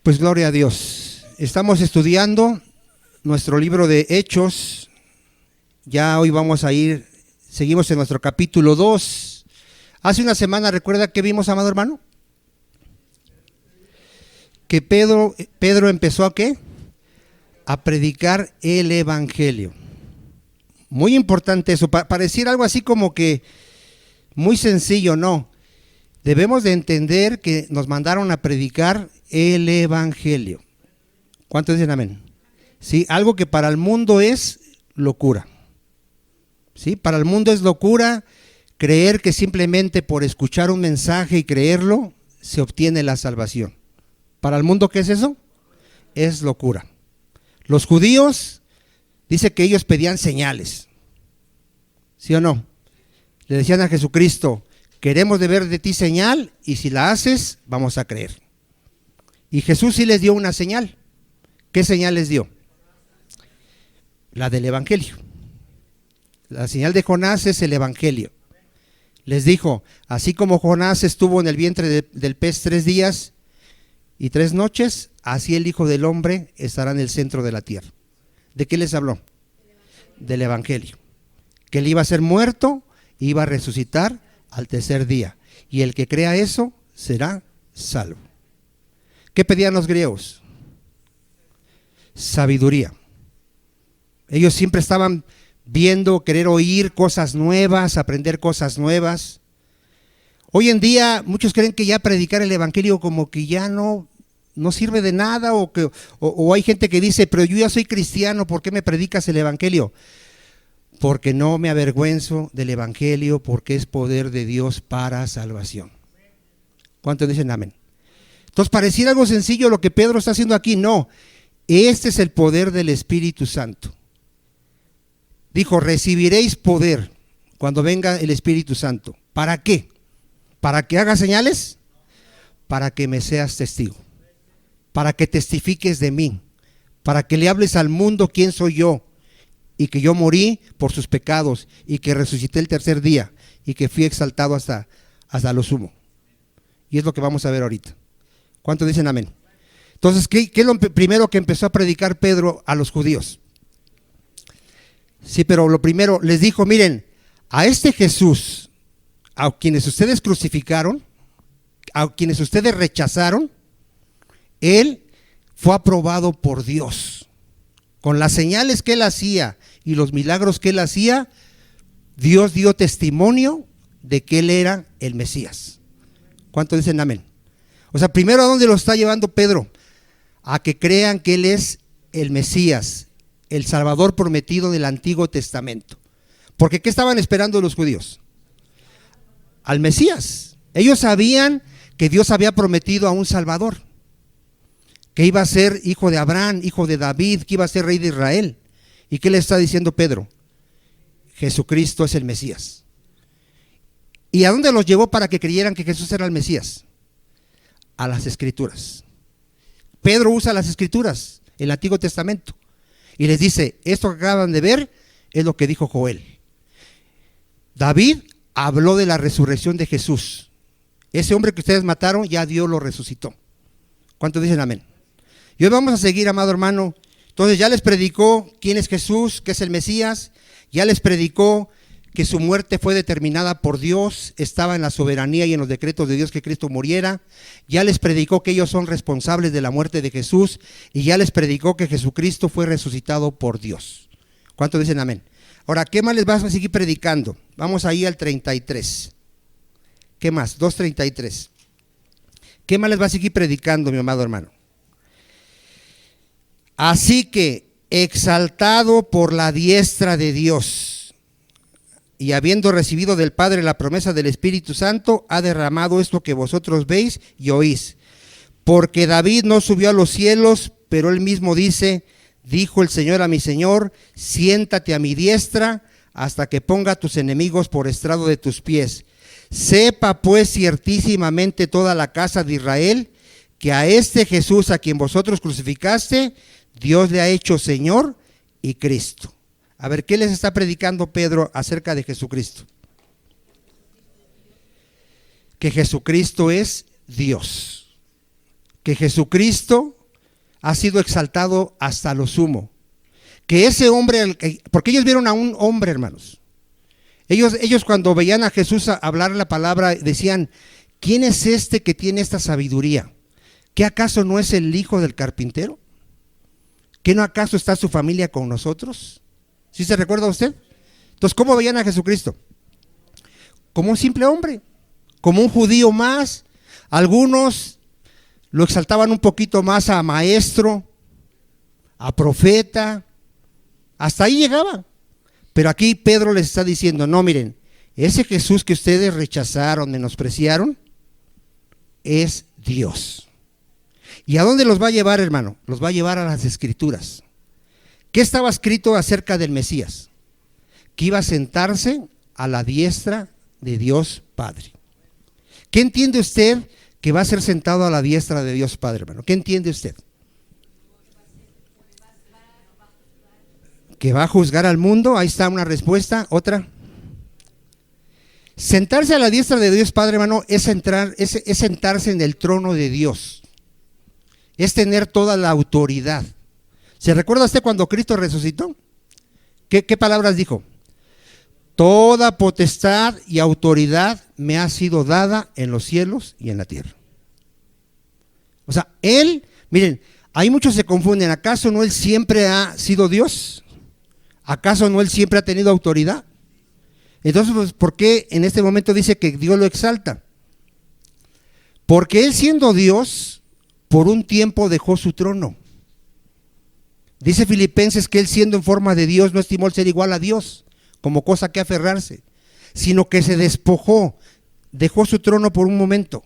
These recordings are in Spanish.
Pues gloria a Dios. Estamos estudiando nuestro libro de Hechos. Ya hoy vamos a ir, seguimos en nuestro capítulo 2. Hace una semana, ¿recuerda que vimos, amado hermano? Que Pedro empezó ¿a qué? A predicar el evangelio. Muy importante eso, pareciera algo así como que muy sencillo, no. Debemos de entender que nos mandaron a predicar el evangelio. ¿Cuántos dicen amén? Sí, algo que para el mundo es locura. Sí, para el mundo es locura creer que simplemente por escuchar un mensaje y creerlo se obtiene la salvación. Para el mundo, ¿qué es eso? Es locura. Los judíos, dice que ellos pedían señales. ¿Sí o no? Le decían a Jesucristo, queremos de ver de ti señal y si la haces, vamos a creer. Y Jesús sí les dio una señal. ¿Qué señal les dio? La del evangelio. La señal de Jonás es el evangelio. Les dijo, así como Jonás estuvo en el vientre del pez 3 días y 3 noches, así el Hijo del Hombre estará en el centro de la tierra. ¿De qué les habló? Del evangelio. Que él iba a ser muerto, iba a resucitar al tercer día. Y el que crea eso será salvo. ¿Qué pedían los griegos? Sabiduría. Ellos siempre estaban viendo, querer oír cosas nuevas, aprender cosas nuevas. Hoy en día muchos creen que ya predicar el evangelio como que ya no sirve de nada, o hay gente que dice, pero yo ya soy cristiano, ¿por qué me predicas el evangelio? Porque no me avergüenzo del evangelio, porque es poder de Dios para salvación. ¿Cuántos dicen amén? Entonces pareciera algo sencillo lo que Pedro está haciendo aquí. No, este es el poder del Espíritu Santo. Dijo, recibiréis poder cuando venga el Espíritu Santo. ¿Para qué? ¿Para que hagas señales? Para que me seas testigo, para que testifiques de mí, para que le hables al mundo quién soy yo, y que yo morí por sus pecados, y que resucité el tercer día, y que fui exaltado hasta lo sumo. Y es lo que vamos a ver ahorita. ¿Cuántos dicen amén? Entonces, ¿qué es lo primero que empezó a predicar Pedro a los judíos? Sí, pero lo primero les dijo, miren, a este Jesús, a quienes ustedes crucificaron, a quienes ustedes rechazaron, él fue aprobado por Dios. Con las señales que él hacía y los milagros que él hacía, Dios dio testimonio de que él era el Mesías. ¿Cuántos dicen amén? O sea, primero, ¿a dónde lo está llevando Pedro? A que crean que él es el Mesías, el Salvador prometido del Antiguo Testamento. Porque ¿qué estaban esperando los judíos? Al Mesías. Ellos sabían que Dios había prometido a un Salvador, que iba a ser hijo de Abraham, hijo de David, que iba a ser rey de Israel. ¿Y qué le está diciendo Pedro? Jesucristo es el Mesías. ¿Y a dónde los llevó para que creyeran que Jesús era el Mesías? A las Escrituras. Pedro usa las Escrituras, el Antiguo Testamento, y les dice, esto que acaban de ver es lo que dijo Joel. David habló de la resurrección de Jesús. Ese hombre que ustedes mataron, ya Dios lo resucitó. ¿Cuántos dicen amén? Y hoy vamos a seguir, amado hermano. Entonces ya les predicó quién es Jesús, que es el Mesías. Ya les predicó que su muerte fue determinada por Dios, estaba en la soberanía y en los decretos de Dios que Cristo muriera. Ya les predicó que ellos son responsables de la muerte de Jesús, y ya les predicó que Jesucristo fue resucitado por Dios. ¿Cuántos dicen amén? Ahora, ¿qué más les vas a seguir predicando? Vamos ahí al 33. ¿Qué más? 2:33. ¿Qué más les va a seguir predicando, mi amado hermano? Así que, exaltado por la diestra de Dios, y habiendo recibido del Padre la promesa del Espíritu Santo, ha derramado esto que vosotros veis y oís. Porque David no subió a los cielos, pero él mismo dice, dijo el Señor a mi Señor, siéntate a mi diestra hasta que ponga a tus enemigos por estrado de tus pies. Sepa pues ciertísimamente toda la casa de Israel, que a este Jesús a quien vosotros crucificaste, Dios le ha hecho Señor y Cristo. A ver, ¿qué les está predicando Pedro acerca de Jesucristo? Que Jesucristo es Dios. Que Jesucristo ha sido exaltado hasta lo sumo. Que ese hombre, porque ellos vieron a un hombre, hermanos. Ellos cuando veían a Jesús hablar la palabra decían, ¿quién es este que tiene esta sabiduría? ¿Qué acaso no es el hijo del carpintero? ¿Qué no acaso está su familia con nosotros? ¿Sí se recuerda usted? Entonces, ¿cómo veían a Jesucristo? Como un simple hombre, como un judío más. Algunos lo exaltaban un poquito más a maestro, a profeta, hasta ahí llegaba. Pero aquí Pedro les está diciendo, no, miren, ese Jesús que ustedes rechazaron, menospreciaron, es Dios. ¿Y a dónde los va a llevar, hermano? Los va a llevar a las Escrituras. ¿Qué estaba escrito acerca del Mesías? Que iba a sentarse a la diestra de Dios Padre. ¿Qué entiende usted que va a ser sentado a la diestra de Dios Padre, hermano? ¿Qué entiende usted? Que va a juzgar al mundo. Ahí está una respuesta. Otra. Sentarse a la diestra de Dios Padre, hermano, es sentarse en el trono de Dios. Es tener toda la autoridad. ¿Se recuerda usted cuando Cristo resucitó? ¿Qué palabras dijo? Toda potestad y autoridad me ha sido dada en los cielos y en la tierra. O sea, Él, miren, hay muchos se confunden. ¿Acaso no Él siempre ha sido Dios? ¿Acaso no Él siempre ha tenido autoridad? Entonces, pues, ¿por qué en este momento dice que Dios lo exalta? Porque Él, siendo Dios, por un tiempo dejó su trono. Dice Filipenses que Él, siendo en forma de Dios, no estimó el ser igual a Dios como cosa que aferrarse, sino que se despojó, dejó su trono por un momento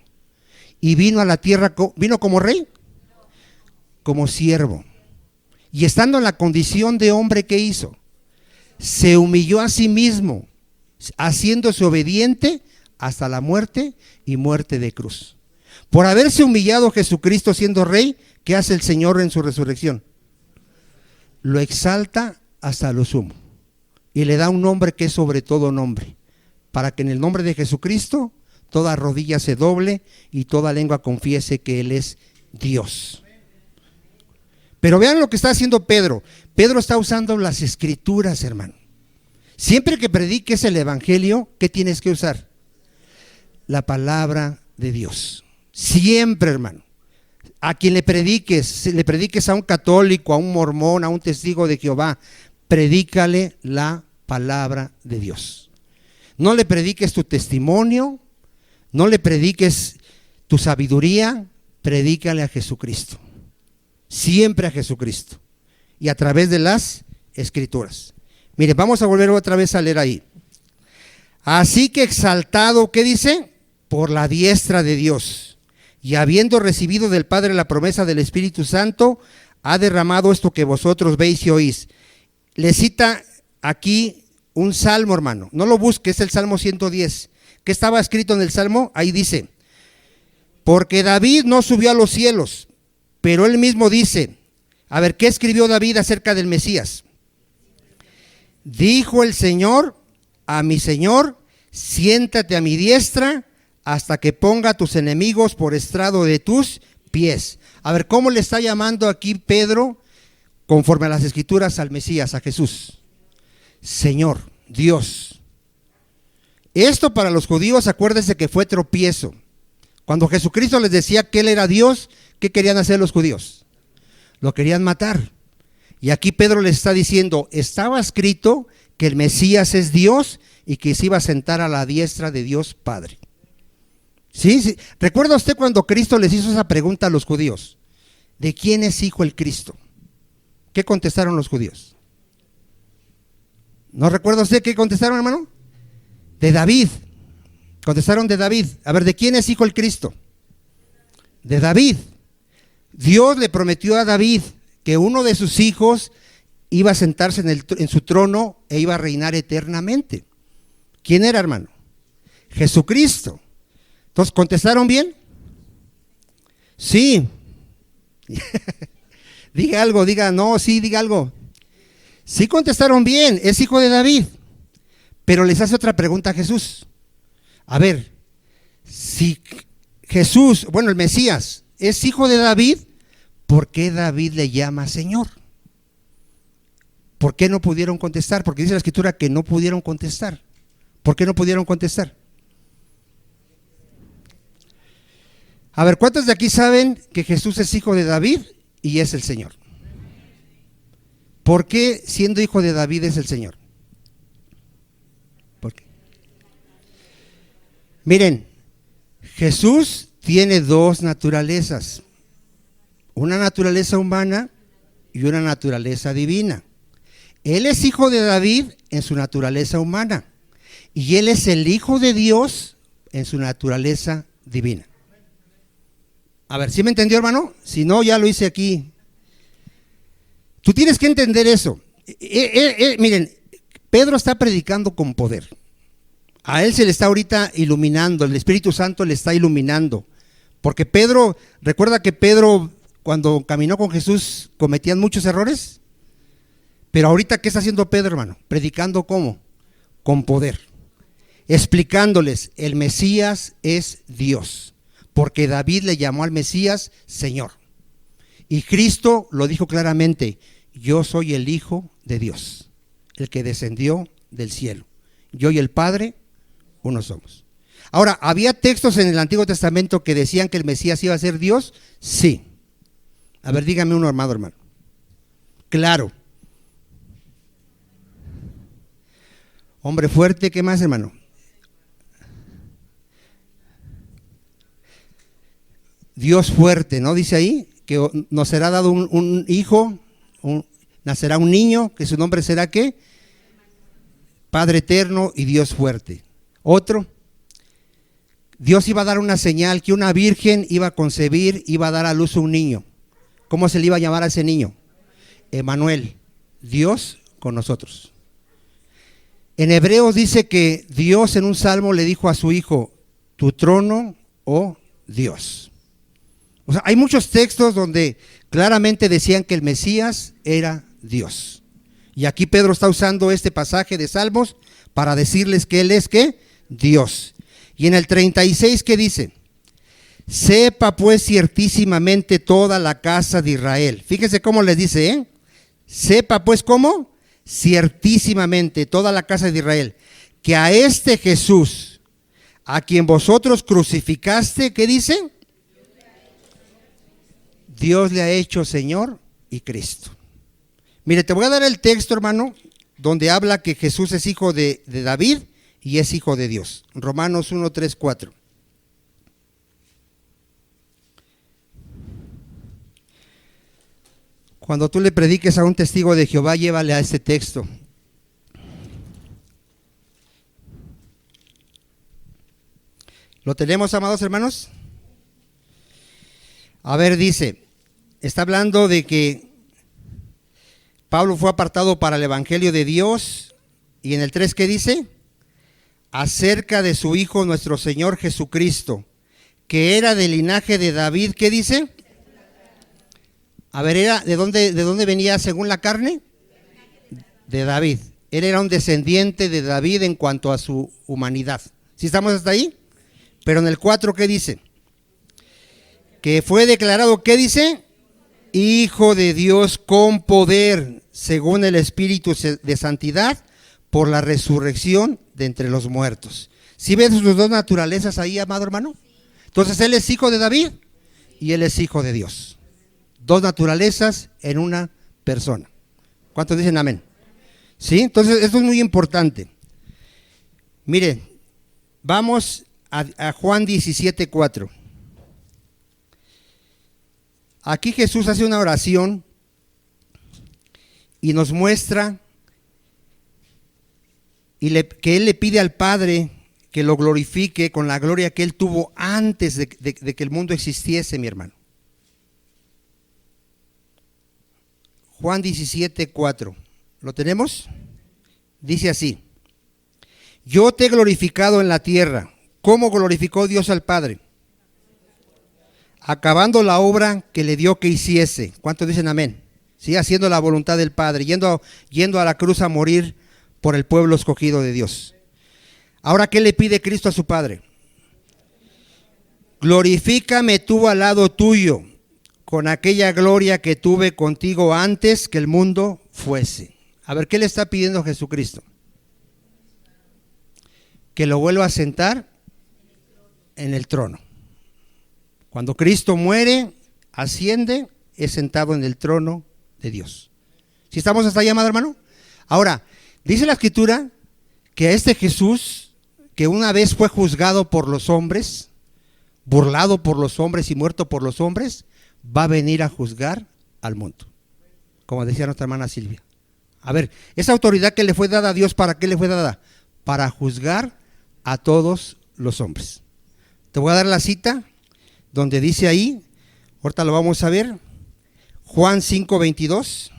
y vino a la tierra. ¿Vino como rey? Como siervo. Y estando en la condición de hombre, ¿qué hizo? Se humilló a sí mismo, haciéndose obediente hasta la muerte y muerte de cruz. Por haberse humillado Jesucristo siendo rey, ¿qué hace el Señor en su resurrección? Lo exalta hasta lo sumo y le da un nombre que es sobre todo nombre, para que en el nombre de Jesucristo toda rodilla se doble y toda lengua confiese que Él es Dios. Pero vean lo que está haciendo Pedro. Pedro está usando las Escrituras, hermano. Siempre que prediques el Evangelio, ¿qué tienes que usar? La palabra de Dios. Siempre, hermano. A quien le prediques a un católico, a un mormón, a un testigo de Jehová, predícale la palabra de Dios. No le prediques tu testimonio, no le prediques tu sabiduría, predícale a Jesucristo. Siempre a Jesucristo. Y a través de las Escrituras. Mire, vamos a volver otra vez a leer ahí. Así que exaltado, ¿qué dice? Por la diestra de Dios. Y habiendo recibido del Padre la promesa del Espíritu Santo, ha derramado esto que vosotros veis y oís. Le cita aquí un salmo, hermano. No lo busque, es el Salmo 110. ¿Qué estaba escrito en el Salmo? Ahí dice, porque David no subió a los cielos, pero él mismo dice, a ver, ¿qué escribió David acerca del Mesías? Dijo el Señor a mi Señor, siéntate a mi diestra hasta que ponga a tus enemigos por estrado de tus pies. A ver, ¿cómo le está llamando aquí Pedro, conforme a las Escrituras, al Mesías, a Jesús? Señor, Dios. Esto para los judíos, acuérdense que fue tropiezo. Cuando Jesucristo les decía que Él era Dios, ¿qué querían hacer los judíos? Lo querían matar. Y aquí Pedro les está diciendo, estaba escrito que el Mesías es Dios y que se iba a sentar a la diestra de Dios Padre. ¿Sí? ¿Recuerda usted cuando Cristo les hizo esa pregunta a los judíos? ¿De quién es hijo el Cristo? ¿Qué contestaron los judíos? ¿No recuerda usted qué contestaron, hermano? De David. Contestaron de David. A ver, ¿de quién es hijo el Cristo? De David. Dios le prometió a David que uno de sus hijos iba a sentarse en su trono e iba a reinar eternamente. ¿Quién era, hermano? Jesucristo. Entonces, ¿contestaron bien? Sí. Diga algo, diga, no, sí, diga algo. Sí contestaron bien, es hijo de David. Pero les hace otra pregunta a Jesús. A ver, si Jesús, bueno, el Mesías, es hijo de David, ¿por qué David le llama Señor? ¿Por qué no pudieron contestar? Porque dice la Escritura que no pudieron contestar. ¿Por qué no pudieron contestar? A ver, ¿cuántos de aquí saben que Jesús es hijo de David y es el Señor? ¿Por qué siendo hijo de David es el Señor? ¿Por qué? Miren, Jesús tiene dos naturalezas, una naturaleza humana y una naturaleza divina. Él es hijo de David en su naturaleza humana y Él es el Hijo de Dios en su naturaleza divina. A ver, ¿sí me entendió, hermano? Si no, ya lo hice aquí. Tú tienes que entender eso. Miren, Pedro está predicando con poder. A él se le está ahorita iluminando, el Espíritu Santo le está iluminando. Porque Pedro, recuerda que Pedro cuando caminó con Jesús cometían muchos errores. Pero ahorita, ¿qué está haciendo Pedro, hermano? Predicando ¿cómo? Con poder. Explicándoles, el Mesías es Dios. Porque David le llamó al Mesías Señor. Y Cristo lo dijo claramente, yo soy el Hijo de Dios, el que descendió del cielo. Yo y el Padre, uno somos. Ahora, ¿había textos en el Antiguo Testamento que decían que el Mesías iba a ser Dios? Sí. A ver, dígame uno, hermano. Claro. Hombre fuerte, ¿qué más, hermano? Dios fuerte, ¿no? Dice ahí que nos será dado un hijo, nacerá un niño, que su nombre será ¿qué? Padre eterno y Dios fuerte. Otro, Dios iba a dar una señal, que una virgen iba a concebir, iba a dar a luz a un niño. ¿Cómo se le iba a llamar a ese niño? Emmanuel, Dios con nosotros. En Hebreos dice que Dios en un salmo le dijo a su hijo, tu trono, oh Dios. O sea, hay muchos textos donde claramente decían que el Mesías era Dios. Y aquí Pedro está usando este pasaje de Salmos para decirles que Él es ¿qué? Dios. Y en el 36, ¿qué dice? Sepa pues ciertísimamente toda la casa de Israel. Fíjese cómo les dice, ¿eh? Sepa pues cómo, ciertísimamente toda la casa de Israel, que a este Jesús, a quien vosotros crucificaste, ¿qué dice? Dios le ha hecho Señor y Cristo. Mire, te voy a dar el texto, hermano, donde habla que Jesús es hijo de David y es hijo de Dios. Romanos 1, 3, 4. Cuando tú le prediques a un testigo de Jehová, llévale a este texto. ¿Lo tenemos, amados hermanos? A ver, dice, está hablando de que Pablo fue apartado para el Evangelio de Dios, y en el 3, ¿qué dice? Acerca de su Hijo nuestro Señor Jesucristo, que era del linaje de David, ¿qué dice? A ver, ¿de dónde venía según la carne? De David. Él era un descendiente de David en cuanto a su humanidad. ¿Sí estamos hasta ahí? Pero en el 4, ¿qué dice? Que fue declarado, ¿qué dice? Hijo de Dios con poder, según el Espíritu de santidad, por la resurrección de entre los muertos. ¿Sí ves sus dos naturalezas ahí, amado hermano? Entonces Él es hijo de David y Él es hijo de Dios. Dos naturalezas en una persona. ¿Cuántos dicen amén? ¿Sí? Entonces esto es muy importante. Mire, vamos a Juan 17, 4. Aquí Jesús hace una oración y nos muestra que Él le pide al Padre que lo glorifique con la gloria que Él tuvo antes de que el mundo existiese, mi hermano. Juan 17, 4. ¿Lo tenemos? Dice así: yo te he glorificado en la tierra. ¿Cómo glorificó Dios al Padre? Acabando la obra que le dio que hiciese. ¿Cuántos dicen amén? Sí, haciendo la voluntad del Padre, yendo a la cruz a morir por el pueblo escogido de Dios. Ahora, ¿qué le pide Cristo a su Padre? Glorifícame tú al lado tuyo, con aquella gloria que tuve contigo antes que el mundo fuese. A ver, ¿qué le está pidiendo Jesucristo? Que lo vuelva a sentar en el trono. Cuando Cristo muere, asciende, es sentado en el trono de Dios. ¿Sí estamos hasta allá, amado hermano? Ahora, dice la Escritura que a este Jesús, que una vez fue juzgado por los hombres, burlado por los hombres y muerto por los hombres, va a venir a juzgar al mundo, como decía nuestra hermana Silvia. A ver, esa autoridad que le fue dada a Dios, ¿para qué le fue dada? Para juzgar a todos los hombres. Te voy a dar la cita donde dice ahí, ahorita lo vamos a ver, Juan 5:22.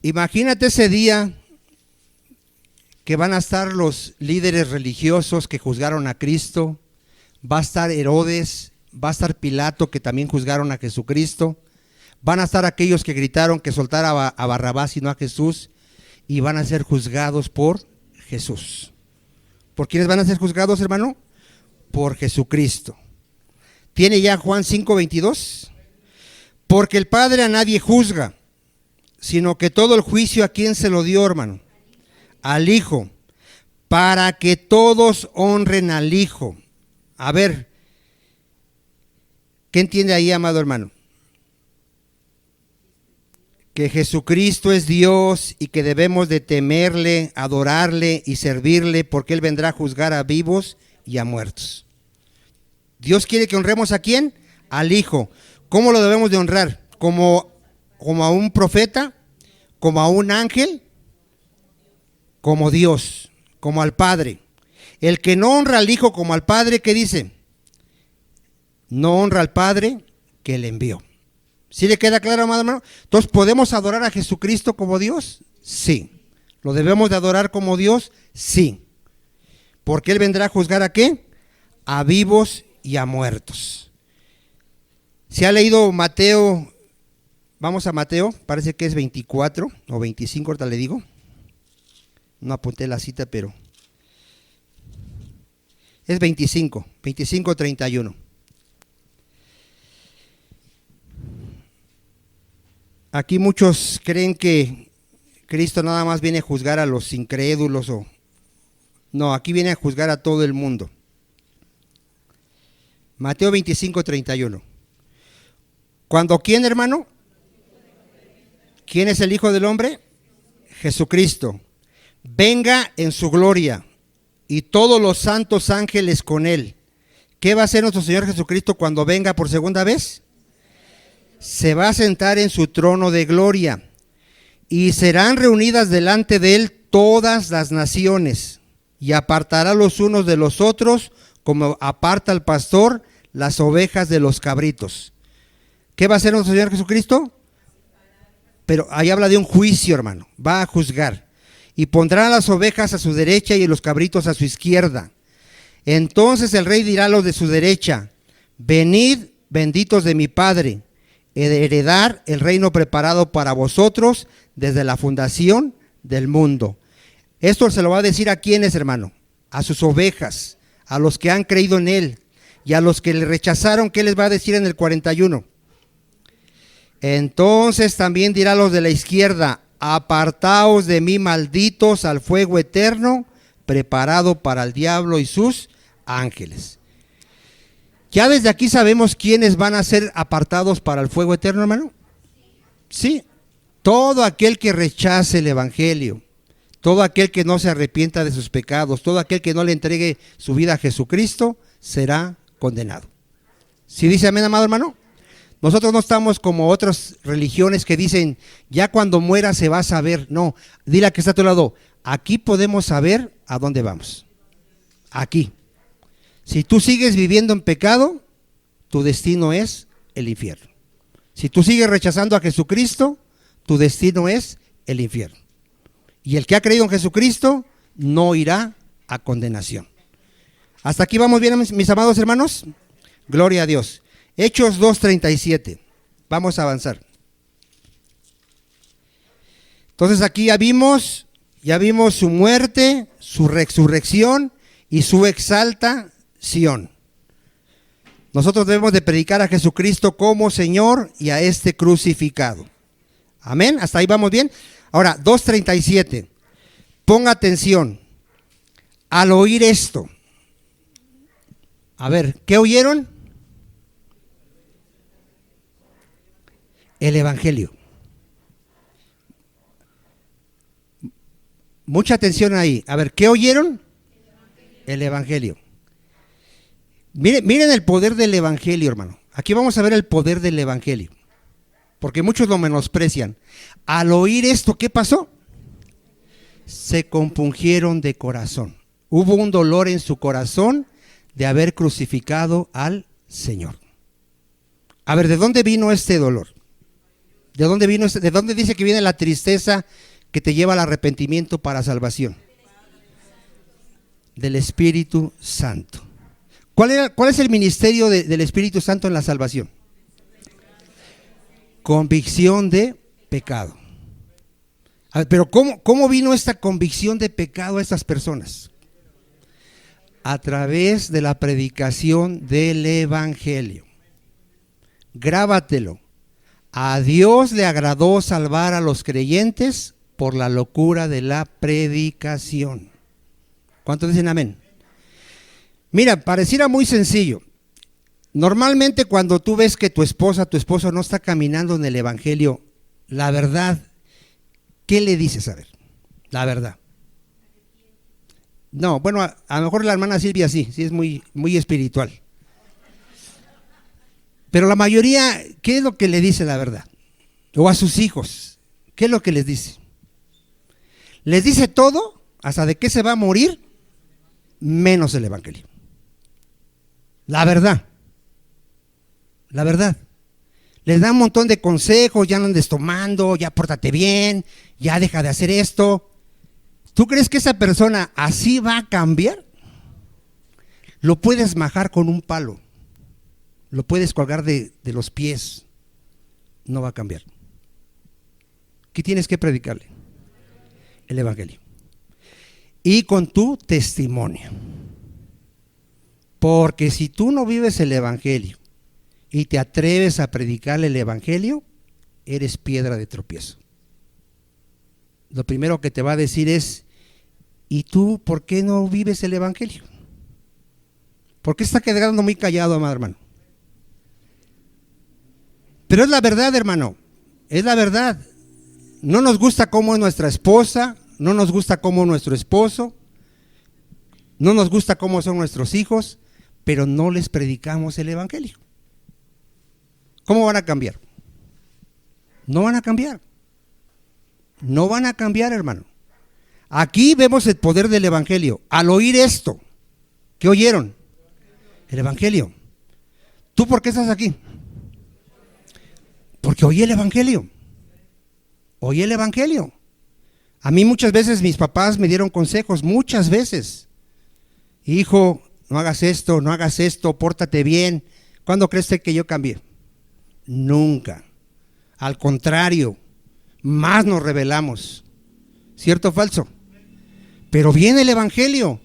Imagínate ese día que van a estar los líderes religiosos que juzgaron a Cristo, va a estar Herodes, va a estar Pilato, que también juzgaron a Jesucristo, van a estar aquellos que gritaron que soltara a Barrabás y no a Jesús, y van a ser juzgados por Jesús. ¿Por quiénes van a ser juzgados, hermano? Por Jesucristo. ¿Tiene ya Juan 5:22? Porque el Padre a nadie juzga, sino que todo el juicio a quién se lo dio, hermano, al Hijo, para que todos honren al Hijo. A ver, ¿qué entiende ahí, amado hermano? Que Jesucristo es Dios y que debemos de temerle, adorarle y servirle, porque Él vendrá a juzgar a vivos y a muertos. Dios quiere que honremos ¿a quién? Al Hijo. ¿Cómo lo debemos de honrar? ¿Como a un profeta? ¿Como a un ángel? Como Dios, como al Padre. El que no honra al Hijo como al Padre, ¿qué dice? No honra al Padre que le envió. ¿Sí le queda claro, amado hermano? Entonces, ¿podemos adorar a Jesucristo como Dios? Sí. ¿Lo debemos de adorar como Dios? Sí. Porque Él vendrá a juzgar ¿a qué? A vivos y a muertos. ¿Se ha leído Mateo? Vamos a Mateo, parece que es 24 o 25, ahorita le digo. No apunté la cita, pero es 25:31. Aquí muchos creen que Cristo nada más viene a juzgar a los incrédulos no, aquí viene a juzgar a todo el mundo. Mateo 25:31. ¿Cuándo quién, hermano? ¿Quién es el Hijo del Hombre? Jesucristo. Venga en su gloria y todos los santos ángeles con Él. ¿Qué va a hacer nuestro Señor Jesucristo cuando venga por segunda vez? Se va a sentar en su trono de gloria y serán reunidas delante de Él todas las naciones y apartará los unos de los otros como aparta el pastor las ovejas de los cabritos. ¿Qué va a hacer nuestro Señor Jesucristo? Pero ahí habla de un juicio, hermano. Va a juzgar. Y pondrá las ovejas a su derecha y los cabritos a su izquierda. Entonces el rey dirá a los de su derecha: venid, benditos de mi Padre, he de heredar el reino preparado para vosotros desde la fundación del mundo. Esto se lo va a decir a quiénes, hermano, a sus ovejas, a los que han creído en Él, y a los que le rechazaron. ¿Qué les va a decir en el 41? Entonces también dirá a los de la izquierda: apartaos de mí, malditos, al fuego eterno preparado para el diablo y sus ángeles. ¿Ya desde aquí sabemos quiénes van a ser apartados para el fuego eterno, hermano? Sí, todo aquel que rechace el evangelio, todo aquel que no se arrepienta de sus pecados, todo aquel que no le entregue su vida a Jesucristo, será condenado. ¿Sí dice amén, amado hermano? Nosotros no estamos como otras religiones que dicen, ya cuando muera se va a saber. No, dile a que está a tu lado, aquí podemos saber a dónde vamos. Aquí. Si tú sigues viviendo en pecado, tu destino es el infierno. Si tú sigues rechazando a Jesucristo, tu destino es el infierno. Y el que ha creído en Jesucristo no irá a condenación. ¿Hasta aquí vamos bien, mis amados hermanos? Gloria a Dios. Hechos 2:37. Vamos a avanzar. Entonces aquí ya vimos su muerte, su resurrección y su exaltación. Nosotros debemos de predicar a Jesucristo como Señor y a este crucificado. Amén, hasta ahí vamos bien. Ahora, 2:37. Ponga atención. Al oír esto, a ver, ¿qué oyeron? El Evangelio. Mucha atención ahí. A ver, ¿qué oyeron? El Evangelio. Miren el poder del Evangelio, hermano. Aquí vamos a ver el poder del Evangelio, porque muchos lo menosprecian. Al oír esto, ¿qué pasó? Se compungieron de corazón. Hubo un dolor en su corazón de haber crucificado al Señor. A ver, ¿de dónde vino este dolor? ¿De dónde vino de dónde dice que viene la tristeza que te lleva al arrepentimiento para salvación? Del Espíritu Santo. ¿Cuál es el ministerio del Espíritu Santo en la salvación? Convicción de pecado. A ver, pero ¿cómo vino esta convicción de pecado a estas personas? A través de la predicación del Evangelio. Grábatelo. A Dios le agradó salvar a los creyentes por la locura de la predicación. ¿Cuántos dicen amén? Mira, pareciera muy sencillo. Normalmente cuando tú ves que tu esposo no está caminando en el Evangelio, la verdad, ¿qué le dices? A ver, la verdad. No, bueno, a lo mejor la hermana Silvia sí es muy, muy espiritual. Pero la mayoría, ¿qué es lo que le dice la verdad? O a sus hijos, ¿qué es lo que les dice? Les dice todo, hasta de qué se va a morir, menos el Evangelio. La verdad. La verdad. Les da un montón de consejos, ya no andes tomando, ya pórtate bien, ya deja de hacer esto. ¿Tú crees que esa persona así va a cambiar? Lo puedes majar con un palo, lo puedes colgar de los pies, no va a cambiar. ¿Qué tienes que predicarle? El Evangelio. Y con tu testimonio. Porque si tú no vives el Evangelio y te atreves a predicarle el Evangelio, eres piedra de tropiezo. Lo primero que te va a decir es, ¿y tú por qué no vives el Evangelio? ¿Por qué está quedando muy callado, amado hermano? Pero es la verdad, hermano, es la verdad. No nos gusta cómo es nuestra esposa, no nos gusta cómo es nuestro esposo, no nos gusta cómo son nuestros hijos, pero no les predicamos el Evangelio. ¿Cómo van a cambiar? No van a cambiar. No van a cambiar, hermano. Aquí vemos el poder del Evangelio. Al oír esto, ¿qué oyeron? El Evangelio. ¿Tú por qué estás aquí? Porque oí el Evangelio. Oí el Evangelio. A mí muchas veces mis papás me dieron consejos, muchas veces. Hijo, no hagas esto, pórtate bien. ¿Cuándo crees que yo cambié? Nunca. Al contrario, más nos rebelamos. ¿Cierto o falso? Pero viene el Evangelio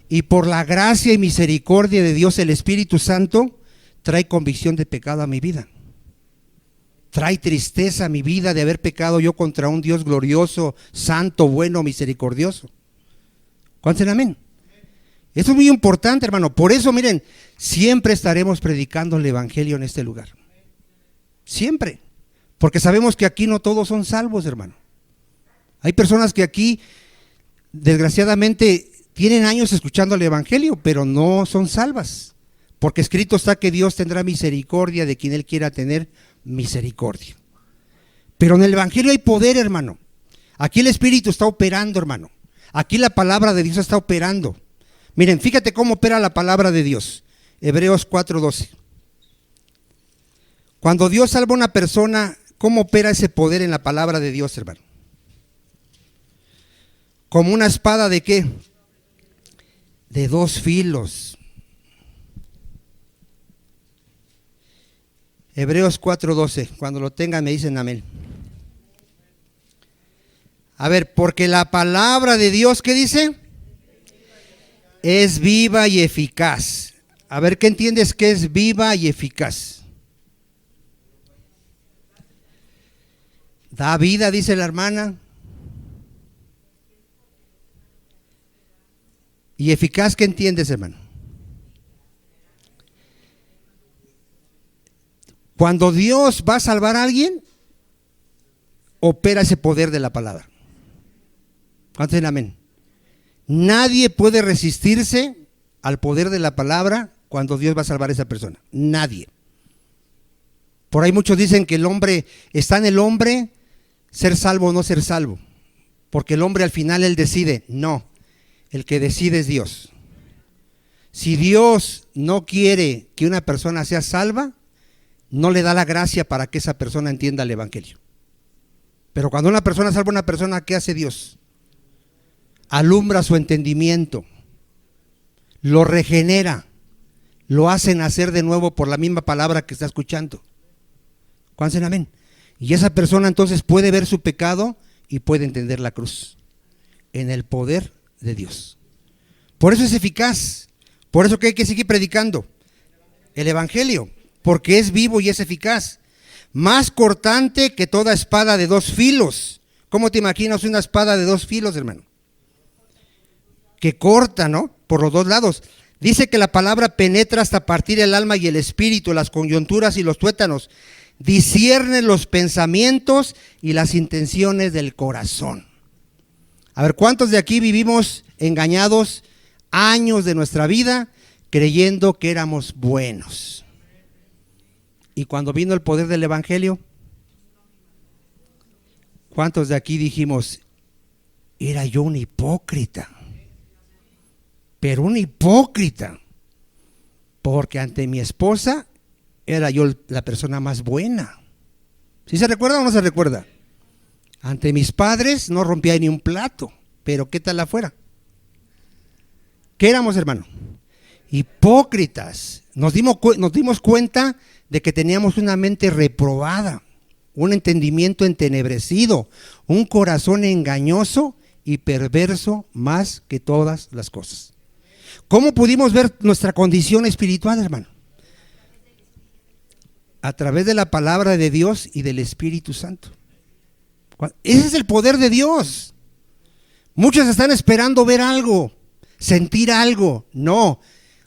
y por la gracia y misericordia de Dios, el Espíritu Santo trae convicción de pecado a mi vida. Trae tristeza a mi vida de haber pecado yo contra un Dios glorioso, santo, bueno, misericordioso. ¿Cuántos dicen amén? Eso es muy importante, hermano. Por eso, miren, siempre estaremos predicando el Evangelio en este lugar. Siempre. Porque sabemos que aquí no todos son salvos, hermano. Hay personas que aquí, desgraciadamente, tienen años escuchando el Evangelio, pero no son salvas. Porque escrito está que Dios tendrá misericordia de quien Él quiera tener misericordia. Pero en el Evangelio hay poder, hermano. Aquí el Espíritu está operando, hermano. Aquí la palabra de Dios está operando. Miren, fíjate cómo opera la palabra de Dios. Hebreos 4:12. Cuando Dios salva a una persona, ¿cómo opera ese poder en la palabra de Dios, hermano? Como una espada ¿de qué? De dos filos. Hebreos 4:12. Cuando lo tengan me dicen amén. A ver, porque la palabra de Dios, ¿qué dice? Es viva y eficaz. A ver, ¿qué entiendes que es viva y eficaz? Da vida, dice la hermana. ¿Y eficaz qué entiendes, hermano? Cuando Dios va a salvar a alguien, opera ese poder de la palabra. ¿Cuántos dicen amén? Nadie puede resistirse al poder de la palabra cuando Dios va a salvar a esa persona. Nadie. Por ahí muchos dicen que el hombre, está en el hombre ser salvo o no ser salvo. Porque el hombre al final él decide. No, el que decide es Dios. Si Dios no quiere que una persona sea salva, no le da la gracia para que esa persona entienda el evangelio. Pero cuando una persona salva a una persona, ¿qué hace Dios? Alumbra su entendimiento, lo regenera, lo hace nacer de nuevo por la misma palabra que está escuchando. ¿Cuántos dicen amén? Y esa persona entonces puede ver su pecado y puede entender la cruz en el poder de Dios. Por eso es eficaz, por eso que hay que seguir predicando el evangelio, porque es vivo y es eficaz, más cortante que toda espada de dos filos. ¿Cómo te imaginas una espada de dos filos, hermano? Que corta, ¿no? Por los dos lados. Dice que la palabra penetra hasta partir el alma y el espíritu, las coyunturas y los tuétanos, discierne los pensamientos y las intenciones del corazón. A ver, ¿cuántos de aquí vivimos engañados años de nuestra vida creyendo que éramos buenos? Y cuando vino el poder del evangelio, ¿cuántos de aquí dijimos, era yo un hipócrita? Pero un hipócrita, porque ante mi esposa era yo la persona más buena. ¿Sí se recuerda o no se recuerda? Ante mis padres no rompía ni un plato, pero ¿qué tal afuera? ¿Qué éramos, hermano? Hipócritas. Nos dimos cuenta de que teníamos una mente reprobada, un entendimiento entenebrecido, un corazón engañoso y perverso más que todas las cosas. ¿Cómo pudimos ver nuestra condición espiritual, hermano? A través de la palabra de Dios y del Espíritu Santo. Ese es el poder de Dios. Muchos están esperando ver algo, sentir algo. No,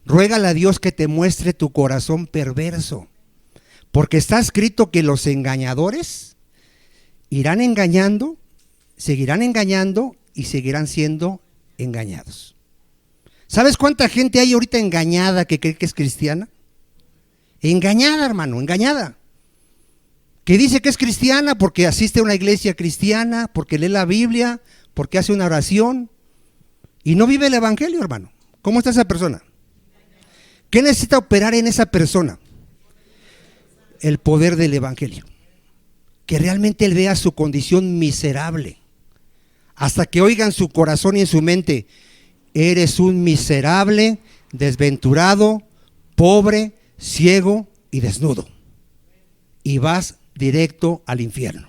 ruégale a Dios que te muestre tu corazón perverso. Porque está escrito que los engañadores irán engañando, seguirán engañando y seguirán siendo engañados. ¿Sabes cuánta gente hay ahorita engañada que cree que es cristiana? Engañada, hermano, engañada. Que dice que es cristiana porque asiste a una iglesia cristiana, porque lee la Biblia, porque hace una oración y no vive el evangelio, hermano. ¿Cómo está esa persona? ¿Qué necesita operar en esa persona? El poder del evangelio. Que realmente él vea su condición miserable. Hasta que oiga en su corazón y en su mente, eres un miserable, desventurado, pobre, ciego y desnudo. Y vas directo al infierno.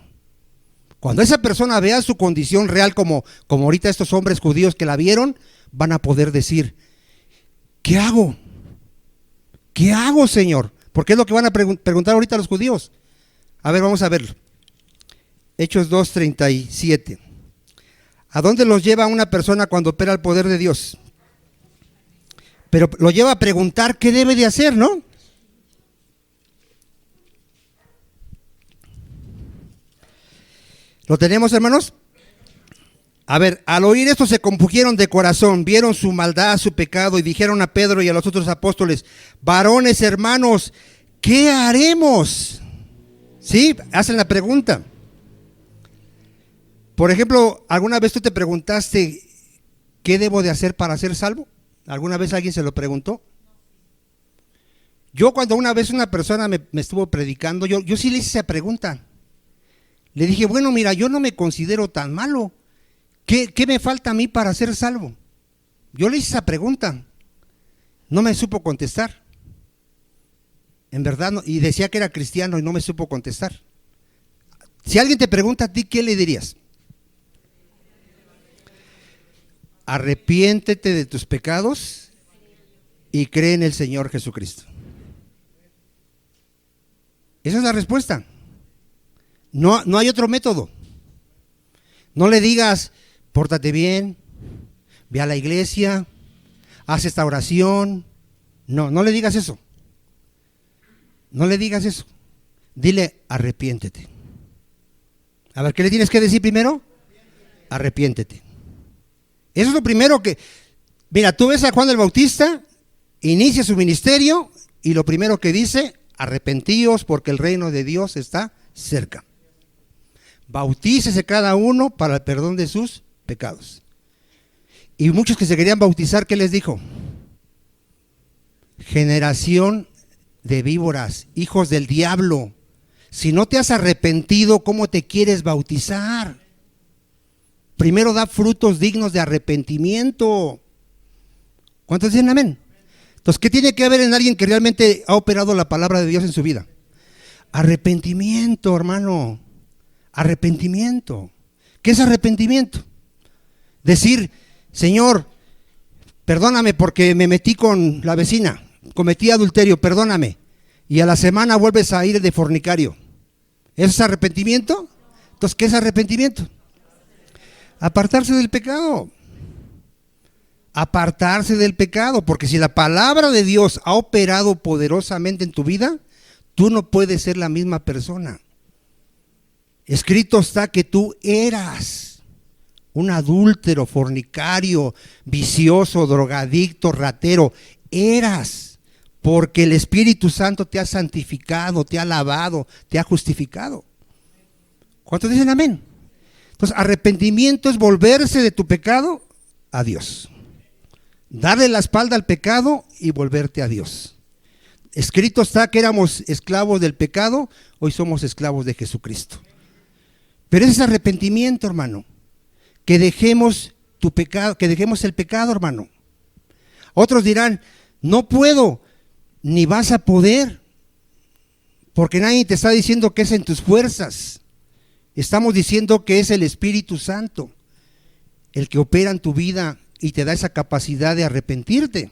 Cuando esa persona vea su condición real como ahorita estos hombres judíos que la vieron, van a poder decir, ¿qué hago? ¿Qué hago, Señor? Porque es lo que van a preguntar ahorita los judíos. A ver, vamos a verlo. Hechos 2:37. ¿A dónde los lleva una persona cuando opera el poder de Dios? Pero lo lleva a preguntar qué debe de hacer, ¿no? ¿Lo tenemos, hermanos? A ver, al oír esto se compungieron de corazón, vieron su maldad, su pecado y dijeron a Pedro y a los otros apóstoles, varones hermanos, ¿qué haremos? Sí, hacen la pregunta. Por ejemplo, ¿alguna vez tú te preguntaste qué debo de hacer para ser salvo? ¿Alguna vez alguien se lo preguntó? Yo cuando una vez una persona me estuvo predicando, yo sí le hice esa pregunta. Le dije, bueno, mira, yo no me considero tan malo. ¿Qué me falta a mí para ser salvo? Yo le hice esa pregunta. No me supo contestar. En verdad, no, y decía que era cristiano y no me supo contestar. Si alguien te pregunta a ti, ¿qué le dirías? arrepiéntete de tus pecados y cree en el Señor Jesucristo. Esa es la respuesta. No hay otro método. No le digas, pórtate bien, ve a la iglesia, haz esta oración. No le digas eso. No le digas eso. Dile, arrepiéntete. A ver, ¿qué le tienes que decir primero? Arrepiéntete. Eso es lo primero que... Mira, tú ves a Juan el Bautista, inicia su ministerio y lo primero que dice, arrepentíos porque el reino de Dios está cerca. Bautícese cada uno para el perdón de sus pecados. Y muchos que se querían bautizar, ¿qué les dijo? Generación de víboras, hijos del diablo. Si no te has arrepentido, ¿cómo te quieres bautizar? Primero da frutos dignos de arrepentimiento. ¿Cuántos dicen amén? Entonces, ¿qué tiene que haber en alguien que realmente ha operado la palabra de Dios en su vida? Arrepentimiento, hermano. Arrepentimiento. ¿Qué es arrepentimiento? Decir, Señor, perdóname porque me metí con la vecina, cometí adulterio, perdóname. Y a la semana vuelves a ir de fornicario. ¿Eso es arrepentimiento? Entonces, ¿qué es arrepentimiento? Apartarse del pecado. Apartarse del pecado, porque si la palabra de Dios ha operado poderosamente en tu vida, tú no puedes ser la misma persona. Escrito está que tú eras un adúltero, fornicario, vicioso, drogadicto, ratero. Eras. Porque el Espíritu Santo te ha santificado, te ha lavado, te ha justificado. ¿Cuántos dicen amén? Entonces, arrepentimiento es volverse de tu pecado a Dios. Darle la espalda al pecado y volverte a Dios. Escrito está que éramos esclavos del pecado, hoy somos esclavos de Jesucristo. Pero ese es arrepentimiento, hermano. Que dejemos tu pecado, que dejemos el pecado, hermano. Otros dirán, no puedo. Ni vas a poder, porque nadie te está diciendo que es en tus fuerzas. Estamos diciendo que es el Espíritu Santo el que opera en tu vida y te da esa capacidad de arrepentirte.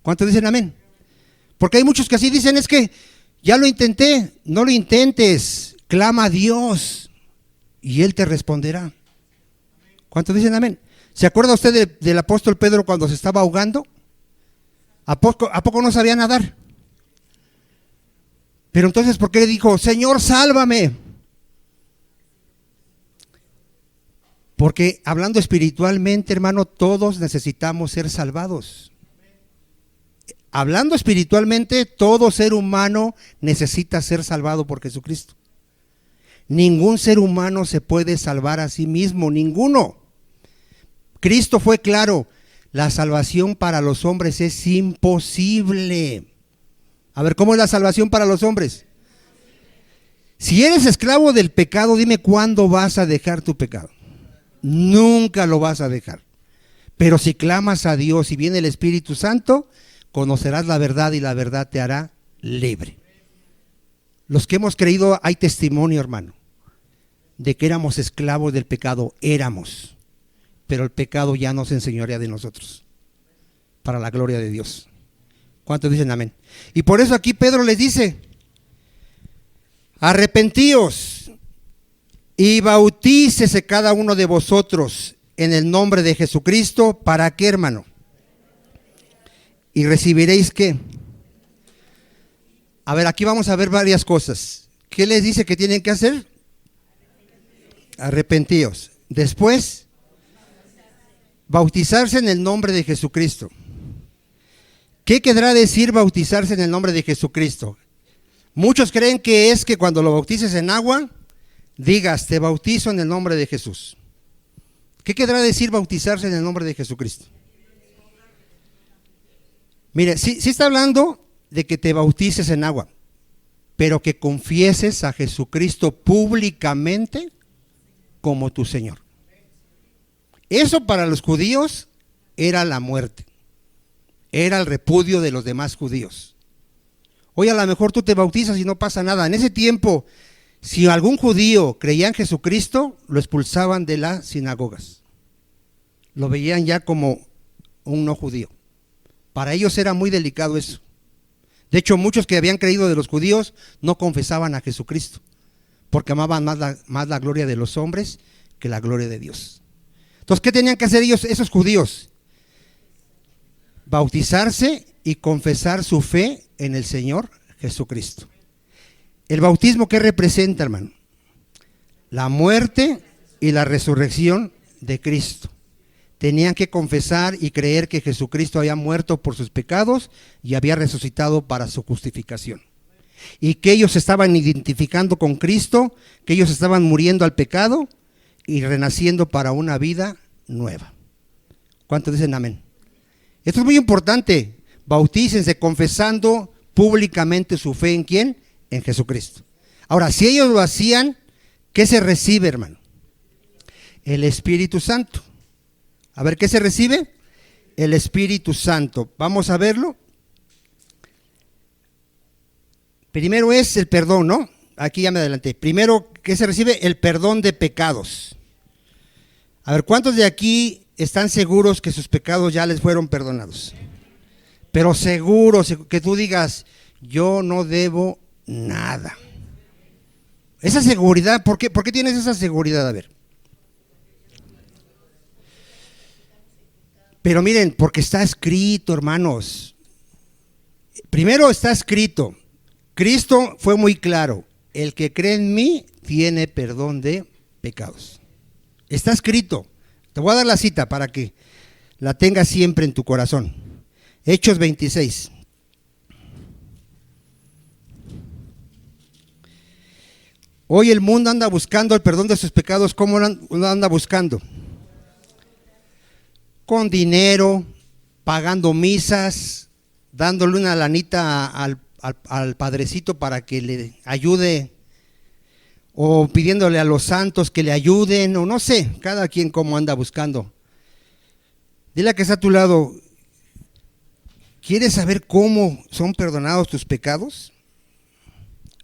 ¿Cuántos dicen amén? Porque hay muchos que así dicen, es que ya lo intenté. No lo intentes, clama a Dios y Él te responderá. ¿Cuántos dicen amén? ¿Se acuerda usted del apóstol Pedro cuando se estaba ahogando? ¿A poco no sabía nadar? Pero entonces, ¿por qué dijo, Señor, sálvame? Porque hablando espiritualmente, hermano, todos necesitamos ser salvados. Hablando espiritualmente, todo ser humano necesita ser salvado por Jesucristo. Ningún ser humano se puede salvar a sí mismo, ninguno. Cristo fue claro. La salvación para los hombres es imposible. A ver, ¿cómo es la salvación para los hombres? Si eres esclavo del pecado, dime cuándo vas a dejar tu pecado. Nunca lo vas a dejar. Pero si clamas a Dios y viene el Espíritu Santo, conocerás la verdad y la verdad te hará libre. Los que hemos creído, hay testimonio, hermano, de que éramos esclavos del pecado. Éramos. Pero el pecado ya no se enseñorea de nosotros, para la gloria de Dios. ¿Cuántos dicen amén? Y por eso aquí Pedro les dice, arrepentíos y bautícese cada uno de vosotros en el nombre de Jesucristo. ¿Para qué, hermano? Y recibiréis ¿qué? A ver, aquí vamos a ver varias cosas. ¿Qué les dice que tienen que hacer? Arrepentíos. Después, bautizarse en el nombre de Jesucristo. ¿Qué querrá decir bautizarse en el nombre de Jesucristo? Muchos creen que es que cuando lo bautices en agua, digas, te bautizo en el nombre de Jesús. ¿Qué querrá decir bautizarse en el nombre de Jesucristo? Mire, sí está hablando de que te bautices en agua, pero que confieses a Jesucristo públicamente como tu Señor. Eso para los judíos era la muerte, era el repudio de los demás judíos. Hoy a lo mejor tú te bautizas y no pasa nada. En ese tiempo, si algún judío creía en Jesucristo, lo expulsaban de las sinagogas. lo veían ya como un no judío. Para ellos era muy delicado eso. De hecho, muchos que habían creído de los judíos no confesaban a Jesucristo, porque amaban más la gloria de los hombres que la gloria de Dios. Entonces, ¿qué tenían que hacer ellos, esos judíos? Bautizarse y confesar su fe en el Señor Jesucristo. ¿El bautismo qué representa, hermano? La muerte y la resurrección de Cristo. Tenían que confesar y creer que Jesucristo había muerto por sus pecados y había resucitado para su justificación. Y que ellos estaban identificando con Cristo, que ellos estaban muriendo al pecado y renaciendo para una vida nueva. ¿Cuántos dicen amén? Esto es muy importante. Bautícense confesando públicamente su fe en ¿quién? En Jesucristo. Ahora, si ellos lo hacían, ¿qué se recibe, hermano? El Espíritu Santo. A ver, ¿qué se recibe? El Espíritu Santo. Vamos a verlo. Primero es el perdón, ¿no? Aquí ya me adelanté. Primero, ¿qué se recibe? El perdón de pecados. A ver, ¿cuántos de aquí están seguros que sus pecados ya les fueron perdonados? Pero seguros, que tú digas, yo no debo nada. Esa seguridad, ¿por qué tienes esa seguridad? A ver. Pero miren, porque está escrito, hermanos. Primero está escrito. Cristo fue muy claro. El que cree en mí tiene perdón de pecados. Está escrito. Te voy a dar la cita para que la tengas siempre en tu corazón. Hechos 26. Hoy el mundo anda buscando el perdón de sus pecados. ¿Cómo lo anda buscando? Con dinero, pagando misas, dándole una lanita al padrecito para que le ayude, o pidiéndole a los santos que le ayuden, o no sé, cada quien cómo anda buscando. Dile a que está a tu lado, ¿quieres saber cómo son perdonados tus pecados?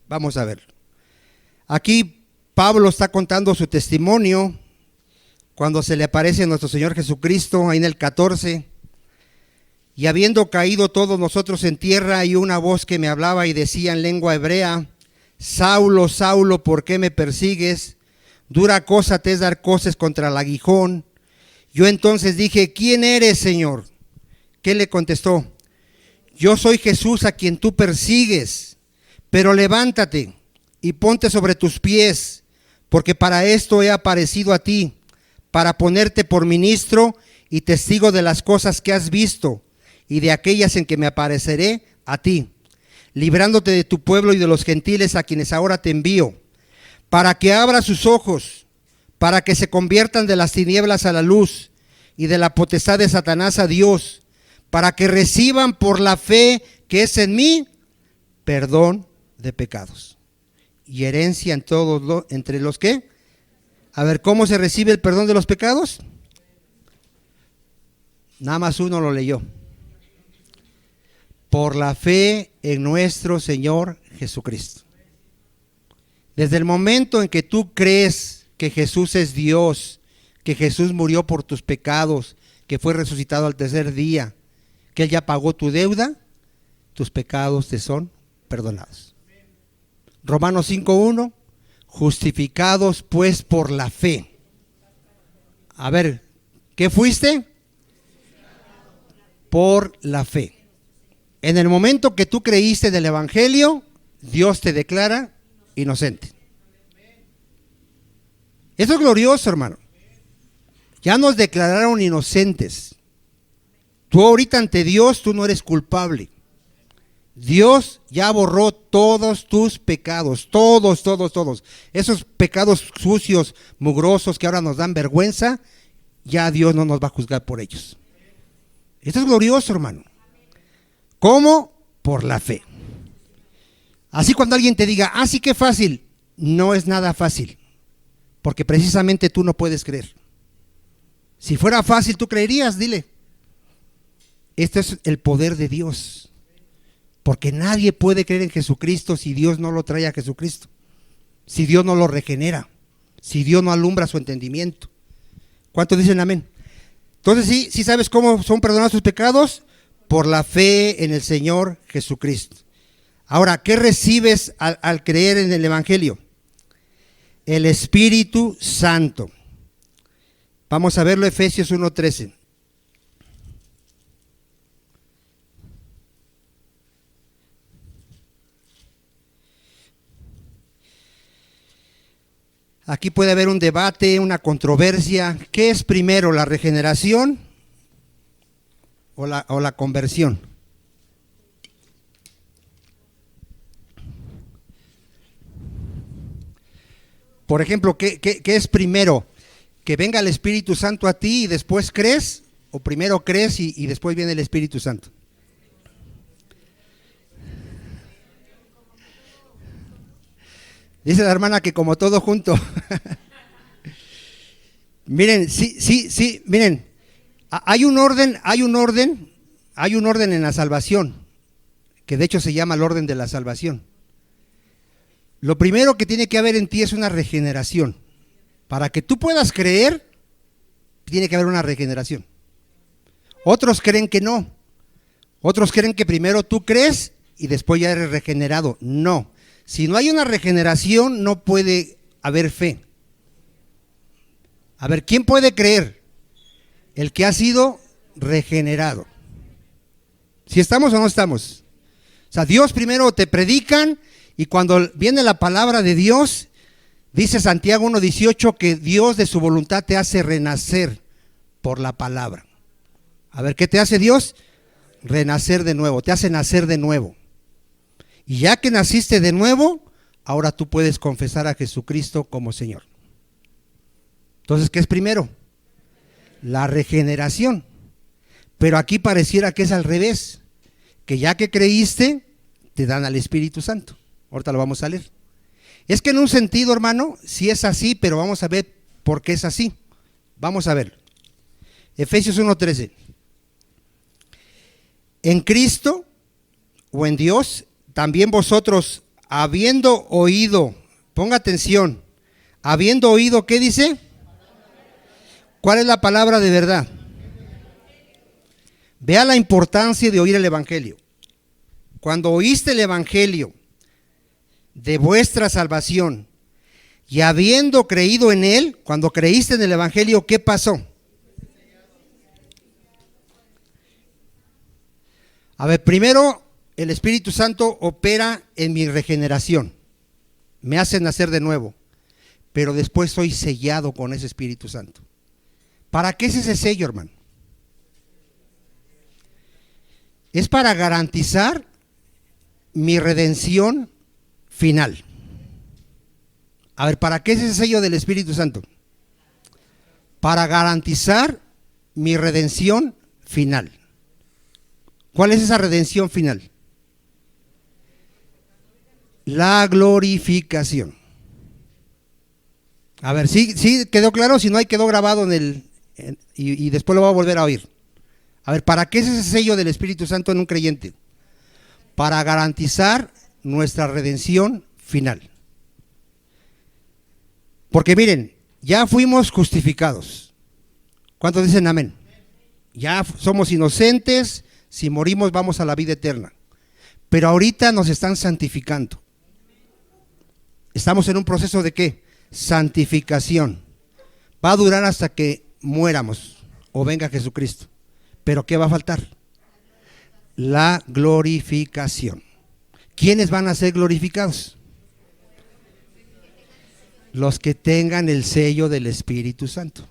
Vamos a ver. Aquí Pablo está contando su testimonio cuando se le aparece a nuestro Señor Jesucristo, ahí en el 14, y habiendo caído todos nosotros en tierra, y una voz que me hablaba y decía en lengua hebrea, Saulo, Saulo, ¿por qué me persigues? Dura cosa te es dar coces contra el aguijón. Yo entonces dije, ¿quién eres, Señor? ¿Qué le contestó? Yo soy Jesús a quien tú persigues, pero levántate y ponte sobre tus pies, porque para esto he aparecido a ti, para ponerte por ministro y testigo de las cosas que has visto y de aquellas en que me apareceré a ti, librándote de tu pueblo y de los gentiles a quienes ahora te envío, para que abra sus ojos, para que se conviertan de las tinieblas a la luz y de la potestad de Satanás a Dios, para que reciban por la fe que es en mí perdón de pecados y herencia en todos entre los que. A ver, ¿cómo se recibe el perdón de los pecados? Nada más uno lo leyó. Por la fe en nuestro Señor Jesucristo. Desde el momento en que tú crees que Jesús es Dios, que Jesús murió por tus pecados, que fue resucitado al tercer día, que Él ya pagó tu deuda, tus pecados te son perdonados. Romanos 5:1. Justificados pues por la fe. A ver, ¿qué fuiste? Por la fe. En el momento que tú creíste del Evangelio, Dios te declara inocente. Eso es glorioso, hermano. Ya nos declararon inocentes. Tú ahorita ante Dios, tú no eres culpable. Dios ya borró todos tus pecados, todos. Esos pecados sucios, mugrosos que ahora nos dan vergüenza, ya Dios no nos va a juzgar por ellos. Esto es glorioso, hermano. ¿Cómo? Por la fe. Así cuando alguien te diga, sí, qué fácil, no es nada fácil, porque precisamente tú no puedes creer. Si fuera fácil, tú creerías, dile. Este es el poder de Dios. Porque nadie puede creer en Jesucristo si Dios no lo trae a Jesucristo, si Dios no lo regenera, si Dios no alumbra su entendimiento. ¿Cuántos dicen amén? Entonces sí sabes cómo son perdonados tus pecados, por la fe en el Señor Jesucristo. Ahora, ¿qué recibes al creer en el Evangelio? El Espíritu Santo. Vamos a verlo, Efesios 1:13. Aquí puede haber un debate, una controversia. ¿Qué es primero, la regeneración o la conversión? Por ejemplo, ¿qué es primero? ¿Que venga el Espíritu Santo a ti y después crees? ¿O primero crees y después viene el Espíritu Santo? Dice la hermana que como todo junto. Miren, sí, miren, hay un orden en la salvación, que de hecho se llama el orden de la salvación. Lo primero que tiene que haber en ti es una regeneración. Para que tú puedas creer, tiene que haber una regeneración. Otros creen que no. Otros creen que primero tú crees y después ya eres regenerado. No. Si no hay una regeneración, no puede haber fe. A ver, ¿quién puede creer? El que ha sido regenerado. ¿Si estamos o no estamos? O sea, Dios primero te predican y cuando viene la palabra de Dios, dice Santiago 1:18 que Dios de su voluntad te hace renacer por la palabra. A ver, ¿qué te hace Dios? Renacer de nuevo, te hace nacer de nuevo. Y ya que naciste de nuevo, ahora tú puedes confesar a Jesucristo como Señor. Entonces, ¿qué es primero? La regeneración. Pero aquí pareciera que es al revés, que ya que creíste, te dan al Espíritu Santo. Ahorita lo vamos a leer. Es que en un sentido, hermano, sí es así, pero vamos a ver por qué es así. Vamos a ver. Efesios 1:13. En Cristo o en Dios, también vosotros, habiendo oído, ponga atención, habiendo oído, ¿qué dice? ¿Cuál es la palabra de verdad? Vea la importancia de oír el Evangelio. Cuando oíste el Evangelio de vuestra salvación y habiendo creído en él, cuando creíste en el Evangelio, ¿qué pasó? A ver, primero el Espíritu Santo opera en mi regeneración, me hace nacer de nuevo, pero después soy sellado con ese Espíritu Santo. ¿Para qué es ese sello, hermano? Es para garantizar mi redención final. A ver, ¿para qué es ese sello del Espíritu Santo? Para garantizar mi redención final. ¿Cuál es esa redención final? La glorificación. A ver, ¿sí quedó claro? Si no, ahí quedó grabado y después lo va a volver a oír. A ver, ¿para qué es ese sello del Espíritu Santo en un creyente? Para garantizar nuestra redención final. Porque miren, ya fuimos justificados. ¿Cuántos dicen amén? Ya somos inocentes, si morimos vamos a la vida eterna. Pero ahorita nos están santificando. Estamos en un proceso de ¿qué? Santificación. Va a durar hasta que muéramos o venga Jesucristo. Pero ¿qué va a faltar? La glorificación. ¿Quiénes van a ser glorificados? Los que tengan el sello del Espíritu Santo.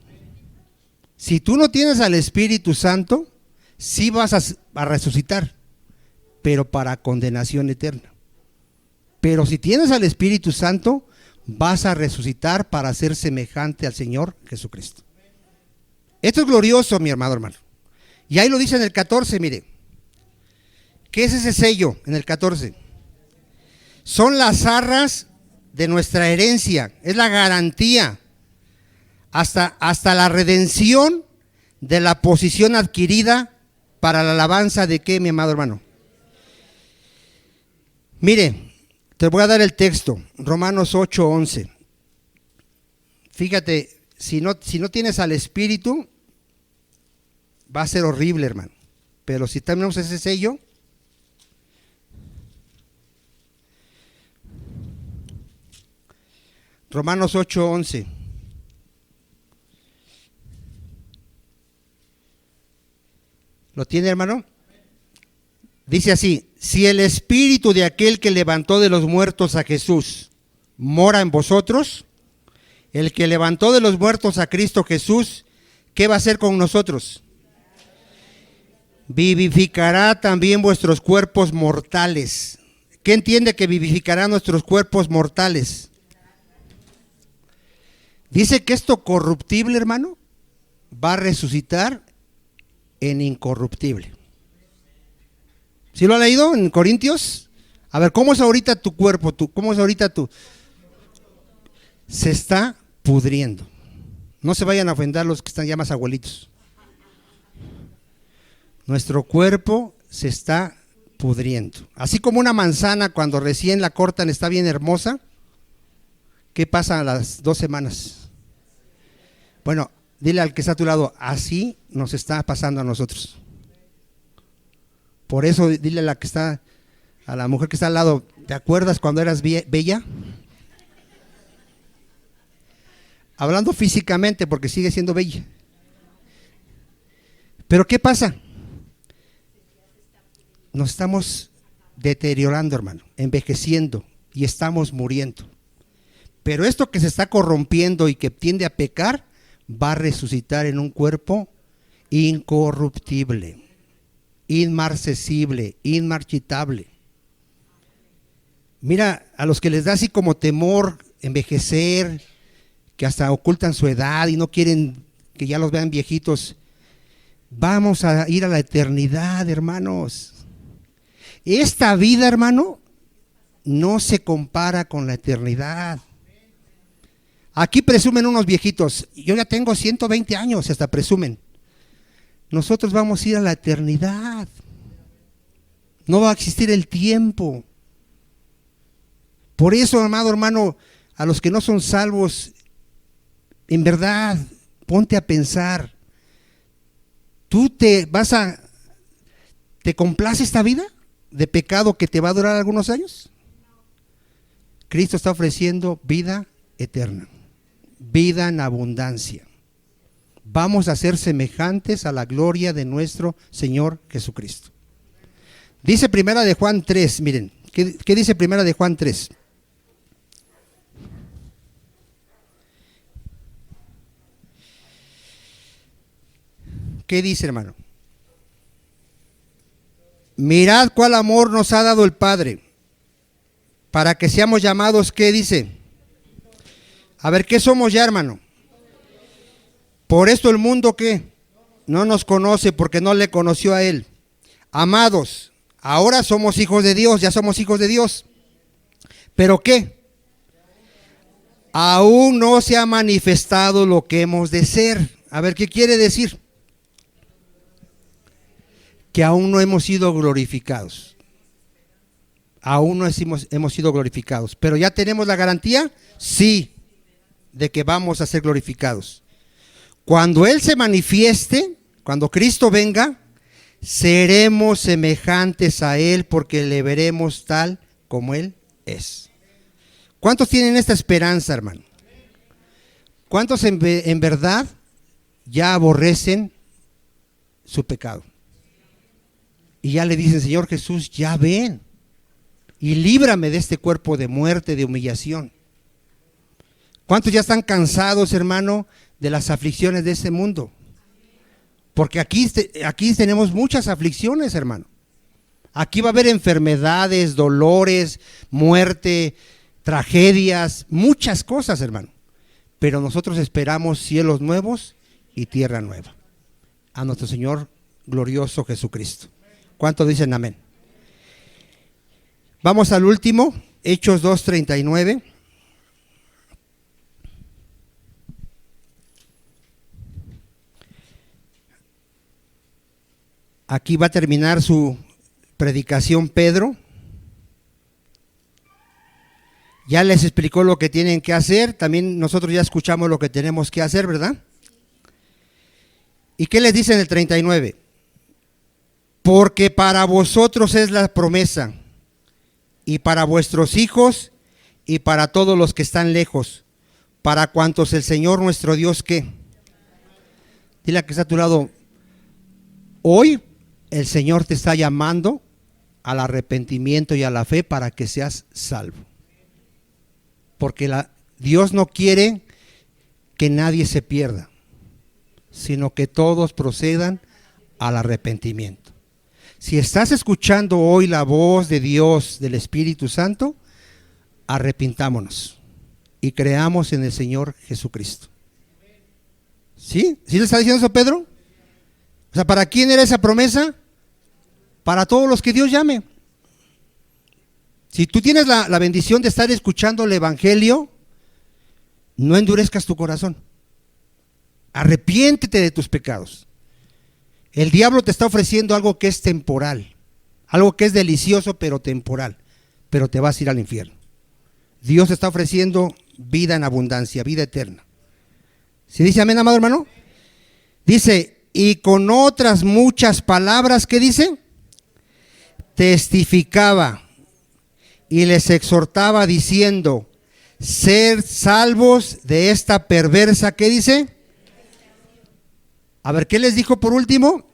Si tú no tienes al Espíritu Santo, sí vas a resucitar, pero para condenación eterna. Pero si tienes al Espíritu Santo, vas a resucitar para ser semejante al Señor Jesucristo. Esto es glorioso, mi hermano. Y ahí lo dice en el 14, mire. ¿Qué es ese sello en el 14? Son las arras de nuestra herencia, es la garantía hasta la redención de la posición adquirida para la alabanza de ¿qué, mi amado hermano? Mire, te voy a dar el texto, Romanos 8:11. Fíjate, si no tienes al Espíritu, va a ser horrible, hermano. Pero si tenemos ese sello, Romanos 8:11. ¿Lo tiene, hermano? Dice así: si el espíritu de aquel que levantó de los muertos a Jesús mora en vosotros, el que levantó de los muertos a Cristo Jesús, ¿qué va a hacer con nosotros? Vivificará también vuestros cuerpos mortales. ¿Qué entiende que vivificará nuestros cuerpos mortales? Dice que esto corruptible, hermano, va a resucitar en incorruptible. ¿Sí lo ha leído en Corintios? A ver, ¿cómo es ahorita tu cuerpo? ¿Cómo es ahorita tu? Se está pudriendo. No se vayan a ofender los que están ya más abuelitos. Nuestro cuerpo se está pudriendo. Así como una manzana cuando recién la cortan está bien hermosa, ¿qué pasa a las 2 semanas? Bueno, dile al que está a tu lado, así nos está pasando a nosotros. Por eso dile a la mujer que está al lado, ¿te acuerdas cuando eras bella? Hablando físicamente, porque sigue siendo bella. Pero ¿qué pasa? Nos estamos deteriorando, hermano, envejeciendo y estamos muriendo. Pero esto que se está corrompiendo y que tiende a pecar, va a resucitar en un cuerpo incorruptible, inmarcesible, inmarchitable. Mira, a los que les da así como temor envejecer, que hasta ocultan su edad y no quieren que ya los vean viejitos, vamos a ir a la eternidad, hermanos. Esta vida, hermano, no se compara con la eternidad. Aquí presumen unos viejitos, yo ya tengo 120 años, hasta presumen. Nosotros vamos a ir a la eternidad. No va a existir el tiempo. Por eso, amado hermano, a los que no son salvos, en verdad, ponte a pensar. ¿Te complace esta vida de pecado que te va a durar algunos años? Cristo está ofreciendo vida eterna, vida en abundancia. Vamos a ser semejantes a la gloria de nuestro Señor Jesucristo. Dice Primera de Juan 3, miren, ¿qué dice Primera de Juan 3? ¿Qué dice, hermano? Mirad cuál amor nos ha dado el Padre, para que seamos llamados, ¿qué dice? A ver, ¿qué somos ya, hermano? Por esto el mundo, ¿qué? No nos conoce porque no le conoció a Él. Amados, ahora somos hijos de Dios, ya somos hijos de Dios. ¿Pero qué? Aún no se ha manifestado lo que hemos de ser. A ver, ¿qué quiere decir? Que aún no hemos sido glorificados. Aún no hemos sido glorificados. ¿Pero ya tenemos la garantía? Sí, de que vamos a ser glorificados. Cuando Él se manifieste, cuando Cristo venga, seremos semejantes a Él porque le veremos tal como Él es. ¿Cuántos tienen esta esperanza, hermano? ¿Cuántos en verdad ya aborrecen su pecado? Y ya le dicen, Señor Jesús, ya ven y líbrame de este cuerpo de muerte, de humillación. ¿Cuántos ya están cansados, hermano, de las aflicciones de este mundo? Porque aquí tenemos muchas aflicciones, hermano. Aquí va a haber enfermedades, dolores, muerte, tragedias, muchas cosas, hermano. Pero nosotros esperamos cielos nuevos y tierra nueva. A nuestro Señor glorioso Jesucristo. ¿Cuántos dicen amén? Vamos al último, Hechos 2:39. Aquí va a terminar su predicación Pedro. Ya les explicó lo que tienen que hacer. También nosotros ya escuchamos lo que tenemos que hacer, ¿verdad? ¿Y qué les dice en el 39? Porque para vosotros es la promesa, y para vuestros hijos, y para todos los que están lejos, para cuantos el Señor nuestro Dios, ¿qué? Dile a que está a tu lado, hoy el Señor te está llamando al arrepentimiento y a la fe para que seas salvo. Porque Dios no quiere que nadie se pierda, sino que todos procedan al arrepentimiento. Si estás escuchando hoy la voz de Dios, del Espíritu Santo, arrepintámonos y creamos en el Señor Jesucristo. ¿Sí? ¿Sí le está diciendo eso Pedro? O sea, ¿para quién era esa promesa? Para todos los que Dios llame. Si tú tienes la bendición de estar escuchando el Evangelio, no endurezcas tu corazón. Arrepiéntete de tus pecados. El diablo te está ofreciendo algo que es temporal, algo que es delicioso pero temporal, pero te vas a ir al infierno. Dios te está ofreciendo vida en abundancia, vida eterna. ¿Sí dice amén, amado hermano? Dice, y con otras muchas palabras, ¿qué dice? Testificaba y les exhortaba diciendo, ser salvos de esta perversa, ¿qué dice? A ver, ¿qué les dijo por último?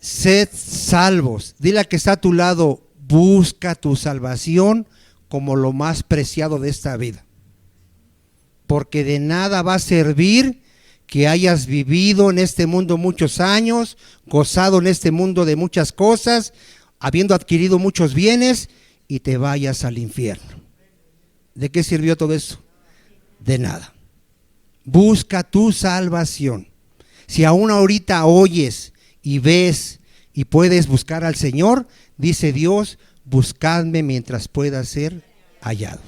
Sed salvos. Dile a que está a tu lado, busca tu salvación como lo más preciado de esta vida. Porque de nada va a servir que hayas vivido en este mundo muchos años, gozado en este mundo de muchas cosas, habiendo adquirido muchos bienes y te vayas al infierno. ¿De qué sirvió todo eso? De nada. Busca tu salvación. Si aún ahorita oyes y ves y puedes buscar al Señor, dice Dios, buscadme mientras pueda ser hallado.